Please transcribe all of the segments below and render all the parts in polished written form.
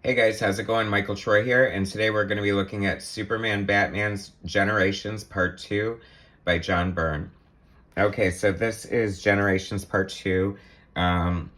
Hey guys, how's it going? Michael Troy here, and today we're going to be looking at Superman Batman's Generations Part 2 by John Byrne. Okay, so this is Generations Part 2. Um,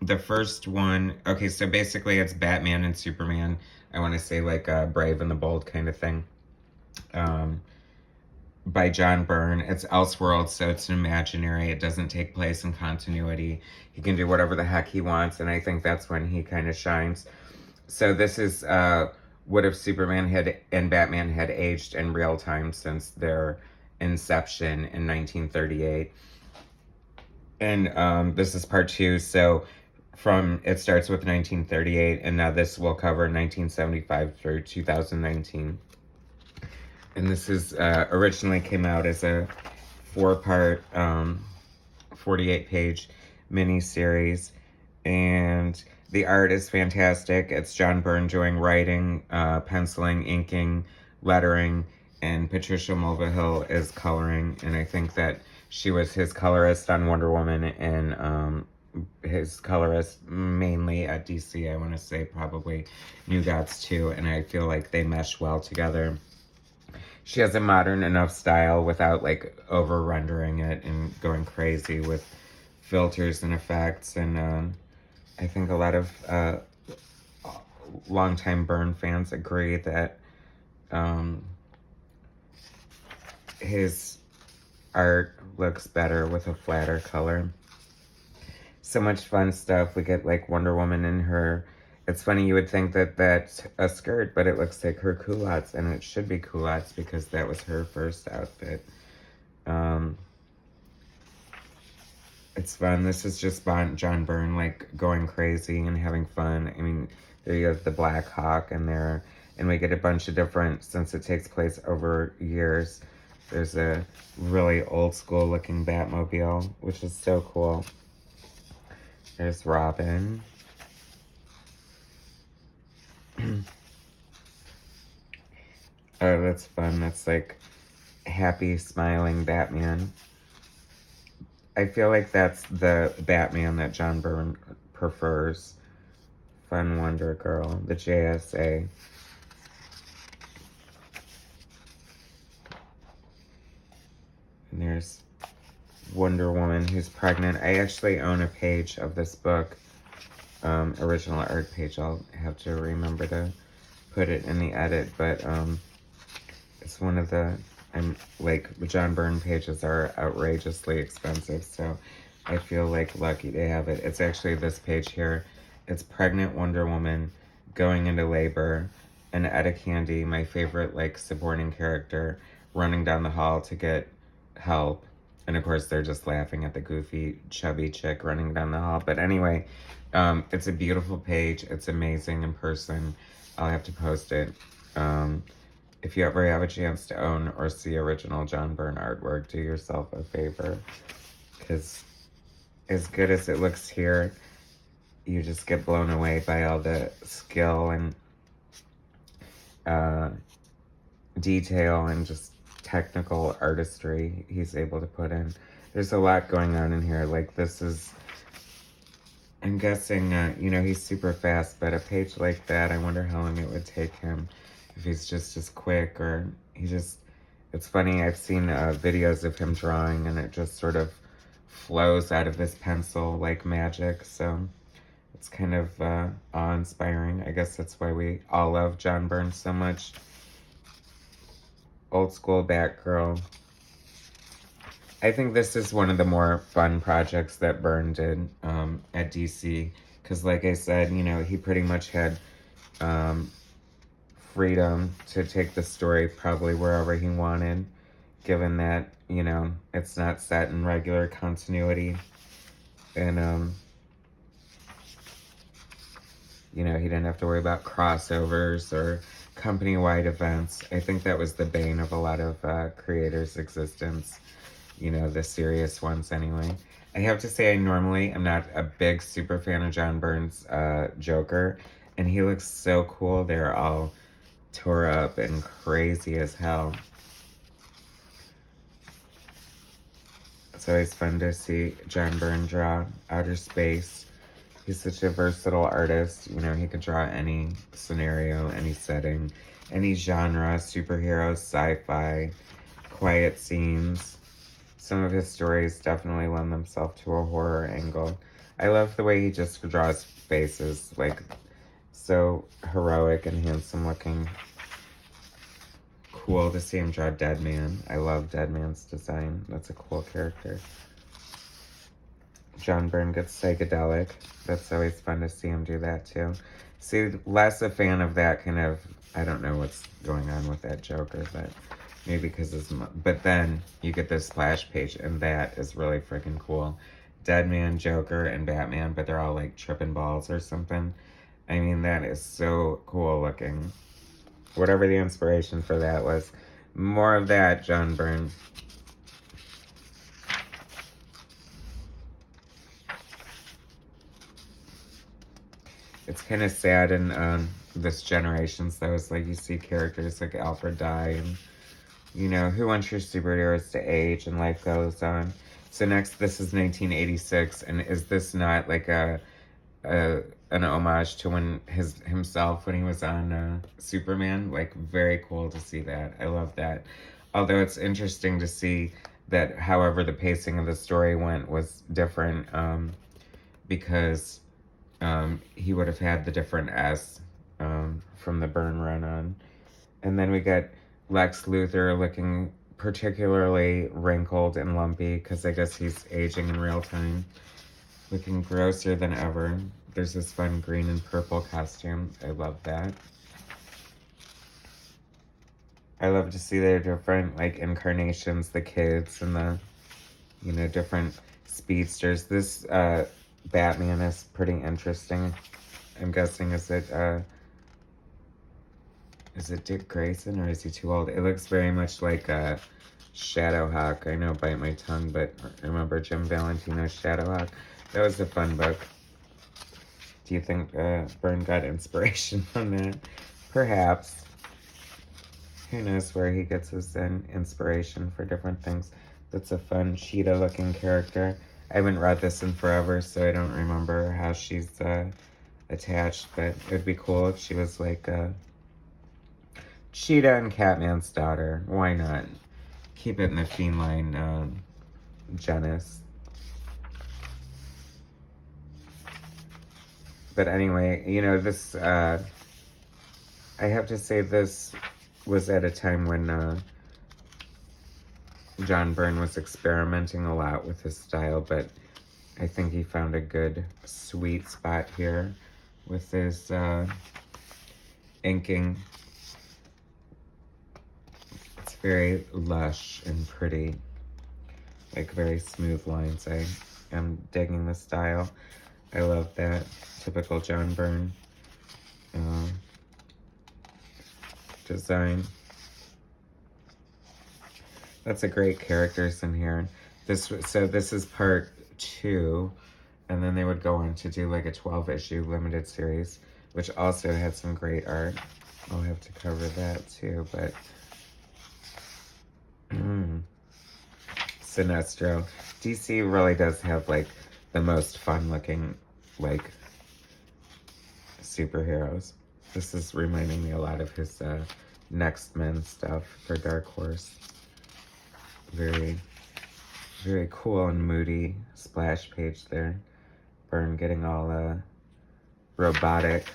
the first one, okay, so basically it's Batman and Superman. I want to say like a Brave and the Bold kind of thing. Um, by John Byrne. It's Elseworlds, so it's an imaginary. It doesn't take place in continuity. He can do whatever the heck he wants, and I think that's when he kind of shines. So this is what if Superman had and Batman had aged in real time since their inception in 1938. And this is part two. So it starts with 1938, and now this will cover 1975 through 2019. And this is originally came out as a 4-part, 48-page mini-series. And the art is fantastic. It's John Byrne doing writing, penciling, inking, lettering, and Patricia Mulvihill is coloring. And I think that she was his colorist on Wonder Woman and his colorist mainly at DC. I want to say probably New Gods too. And I feel like they mesh well together. She has a modern enough style without like over rendering it and going crazy with filters and effects. And I think a lot of longtime Byrne fans agree that his art looks better with a flatter color. So much fun stuff. We get like Wonder Woman in her. It's funny, you would think that that's a skirt, but it looks like her culottes, and it should be culottes because that was her first outfit. It's fun. This is just John Byrne like going crazy and having fun. I mean, there you have the Black Hawk in there, and we get a bunch of different, since it takes place over years. There's a really old school looking Batmobile, which is so cool. There's Robin. Oh, that's fun. That's like happy, smiling Batman. I feel like that's the Batman that John Byrne prefers. Fun Wonder Girl, the JSA. And there's Wonder Woman who's pregnant. I actually own a page of this book. Original art page. I'll have to remember to put it in the edit, but it's one of the, like, John Byrne pages are outrageously expensive, so I feel like lucky to have it. It's actually this page here. It's pregnant Wonder Woman going into labor, and Etta Candy, my favorite like supporting character, running down the hall to get help. And of course they're just laughing at the goofy chubby chick running down the hall. But anyway, it's a beautiful page. It's amazing in person. I'll have to post it. If you ever have a chance to own or see original John Byrne artwork, do yourself a favor, because as good as it looks here, you just get blown away by all the skill and detail and just technical artistry he's able to put in. There's a lot going on in here. Like, this is, I'm guessing, you know, he's super fast, but a page like that, I wonder how long it would take him if he's just as quick, or he just, it's funny, I've seen videos of him drawing and it just sort of flows out of his pencil like magic, so it's kind of awe-inspiring. I guess that's why we all love John Byrne so much. Old school Batgirl. I think this is one of the more fun projects that Byrne did at DC, because like I said, you know, he pretty much had freedom to take the story probably wherever he wanted, given that, you know, it's not set in regular continuity. And, you know, he didn't have to worry about crossovers or company-wide events. I think that was the bane of a lot of creators' existence, you know, the serious ones anyway. I have to say, I normally am not a big super fan of John Byrne's Joker, and he looks so cool. They're all tore up and crazy as hell. It's always fun to see John Byrne draw outer space. He's such a versatile artist. You know, he could draw any scenario, any setting, any genre, superheroes, sci-fi, quiet scenes. Some of his stories definitely lend themselves to a horror angle. I love the way he just draws faces, like, so heroic and handsome looking. Cool to see him draw Dead Man. I love Dead Man's design. That's a cool character. John Byrne gets psychedelic. That's always fun to see him do that too. See, less a fan of that kind of, I don't know what's going on with that Joker, but maybe because it's, but then you get this splash page and that is really freaking cool. Dead Man, Joker, and Batman, but they're all like tripping balls or something. I mean, that is so cool looking. Whatever the inspiration for that was. More of that, John Byrne. It's kind of sad in this generation, so it's like you see characters like Alfred die, and you know, who wants your superheroes to age and life goes on. So next, this is 1986, and is this not like an homage to himself when he was on Superman? Like, very cool to see that. I love that. Although it's interesting to see that however the pacing of the story went was different, because he would have had the different S from the Byrne run on. And then we get Lex Luthor looking particularly wrinkled and lumpy because I guess he's aging in real time. Looking grosser than ever. There's this fun green and purple costume. I love that. I love to see their different like incarnations, the kids and the, you know, different speedsters. This Batman is pretty interesting. I'm guessing is it Dick Grayson or is he too old? It looks very much like Shadowhawk. I know, bite my tongue, but remember Jim Valentino's Shadowhawk? That was a fun book. Do you think Byrne got inspiration from that? Perhaps. Who knows where he gets his inspiration for different things. That's a fun cheetah-looking character. I haven't read this in forever, so I don't remember how she's attached, but it would be cool if she was like Cheetah and Catman's daughter. Why not? Keep it in the feline genus. But anyway, you know, this, I have to say this was at a time when John Byrne was experimenting a lot with his style, but I think he found a good sweet spot here with his inking. It's very lush and pretty, like very smooth lines. I am digging the style. I love that. Typical John Byrne design. That's a great characters in here. So this is part 2, and then they would go on to do like a 12-issue limited series, which also had some great art. I'll have to cover that too, but Sinestro. DC really does have like the most fun looking like superheroes. This is reminding me a lot of his Next Men stuff for Dark Horse. Very, very cool and moody splash page there. Byrne getting all robotic.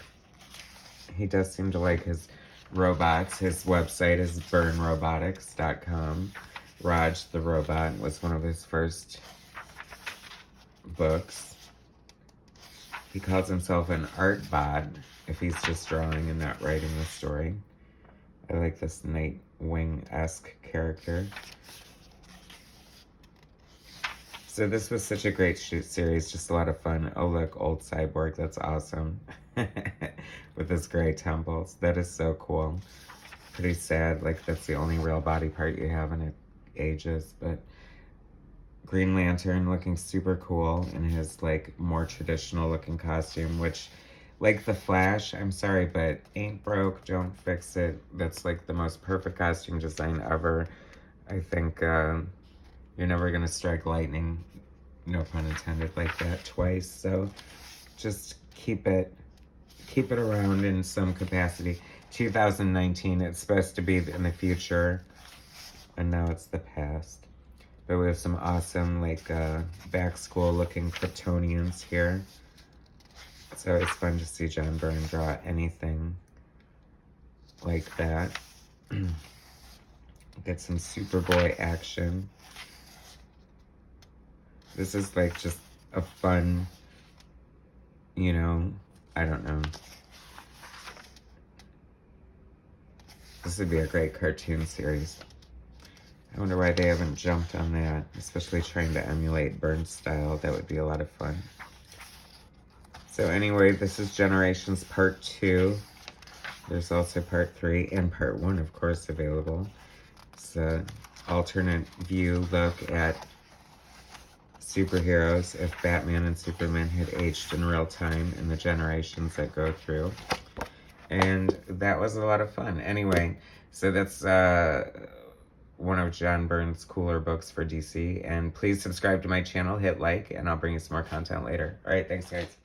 He does seem to like his robots. His website is byrnerobotics.com. Raj the Robot was one of his first books. He calls himself an art bot if he's just drawing and not writing the story. I like this Nightwing-esque character. So this was such a great series, just a lot of fun. Oh look, old Cyborg, that's awesome. With his gray temples. That is so cool. Pretty sad, like that's the only real body part you have and it ages, but Green Lantern looking super cool in his like more traditional looking costume, which like the Flash, I'm sorry, but ain't broke, don't fix it. That's like the most perfect costume design ever. I think you're never gonna strike lightning, no pun intended, like that twice. So just keep it around in some capacity. 2019, it's supposed to be in the future, and now it's the past. But we have some awesome, like, back school looking Kryptonians here. It's always fun to see John Byrne draw anything like that. Get some Superboy action. This is like just a fun, you know, I don't know. This would be a great cartoon series. I wonder why they haven't jumped on that, especially trying to emulate Byrne's style. That would be a lot of fun. So anyway, this is Generations Part 2. There's also Part 3 and Part 1, of course, available. It's an alternate view look at superheroes if Batman and Superman had aged in real time in the generations that go through. And that was a lot of fun. Anyway, so that's one of John Byrne's cooler books for DC. And please subscribe to my channel, hit like, and I'll bring you some more content later. All right, thanks, guys.